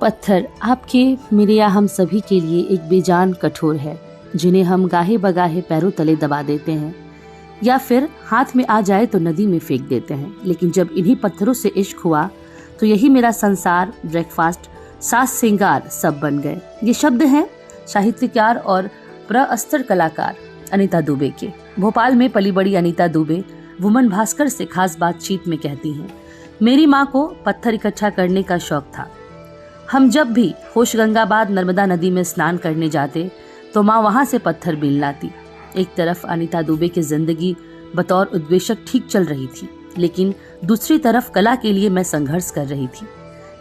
पत्थर आपके, मेरे या हम सभी के लिए एक बेजान कठोर है, जिन्हें हम गाहे बगाहे पैरों तले दबा देते हैं या फिर हाथ में आ जाए तो नदी में फेंक देते हैं। लेकिन जब इन्हीं पत्थरों से इश्क हुआ तो यही मेरा संसार, ब्रेकफास्ट, सास सिंगार सब बन गए। ये शब्द हैं साहित्यकार और प्रस्तर कलाकार अनीता दुबे के। भोपाल में पली बड़ी अनीता दुबे वुमन भास्कर से खास बातचीत में कहती हैं, मेरी माँ को पत्थर इकट्ठा करने का शौक था। हम जब भी होशगंगाबाद नर्मदा नदी में स्नान करने जाते तो माँ वहां से पत्थर बीन लाती। एक तरफ अनीता दुबे की जिंदगी बतौर उद्वेशक ठीक चल रही थी, लेकिन दूसरी तरफ कला के लिए मैं संघर्ष कर रही थी।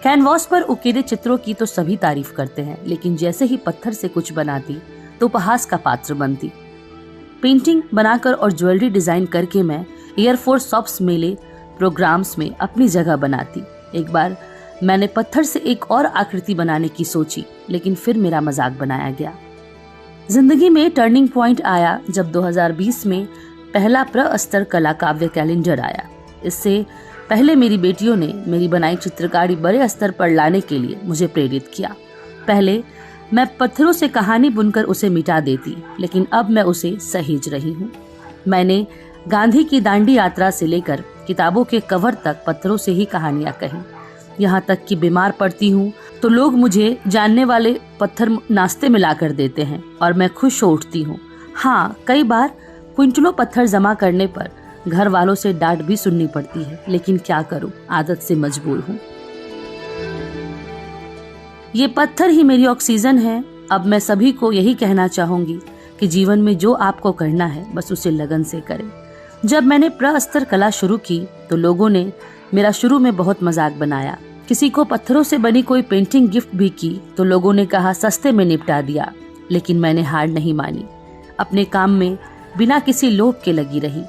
कैनवास पर उकेरे चित्रों की तो सभी तारीफ करते हैं, लेकिन जैसे ही पत्थर से कुछ बनाती तो उपहास का पात्र बनती। पेंटिंग बनाकर और ज्वेलरी डिजाइन करके मैं एयरफोर्स सॉफ्ट मेले प्रोग्राम्स में अपनी जगह बनाती। एक बार मैंने पत्थर से एक और आकृति बनाने की सोची, लेकिन फिर मेरा मजाक बनाया गया। जिंदगी में टर्निंग पॉइंट आया जब 2020 में पहला प्रस्तर कला काव्य कैलेंडर आया। इससे पहले मेरी बेटियों ने मेरी बनाई चित्रकारी बड़े स्तर पर लाने के लिए मुझे प्रेरित किया। पहले मैं पत्थरों से कहानी बुनकर उसे मिटा देती, लेकिन अब मैं उसे सहेज रही हूँ। मैंने गांधी की दांडी यात्रा से लेकर किताबों के कवर तक पत्थरों से ही कहानियां कही। यहाँ तक कि बीमार पड़ती हूँ तो लोग मुझे जानने वाले पत्थर नाश्ते में ला कर देते हैं और मैं खुश हो उठती हूँ। हाँ, कई बार क्विंटलों पत्थर जमा करने पर घर वालों से डांट भी सुननी पड़ती है, लेकिन क्या करूँ, आदत से मजबूर हूँ। ये पत्थर ही मेरी ऑक्सीजन है। अब मैं सभी को यही कहना चाहूंगी कि जीवन में जो आपको करना है बस उसे लगन से करें। जब मैंने प्रस्तर कला शुरू की तो लोगों ने मेरा शुरू में बहुत मजाक बनाया। किसी को पत्थरों से बनी कोई पेंटिंग गिफ्ट भी की तो लोगों ने कहा सस्ते में निपटा दिया, लेकिन मैंने हार नहीं मानी। अपने काम में बिना किसी लोभ के लगी रही।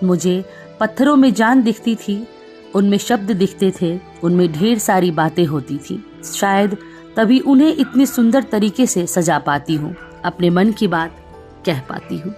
मुझे पत्थरों में जान दिखती थी, उनमें शब्द दिखते थे, उनमें ढेर सारी बातें होती थी। शायद तभी उन्हें इतनी सुंदर तरीके से सजा पाती हूँ, अपने मन की बात कह पाती हूँ।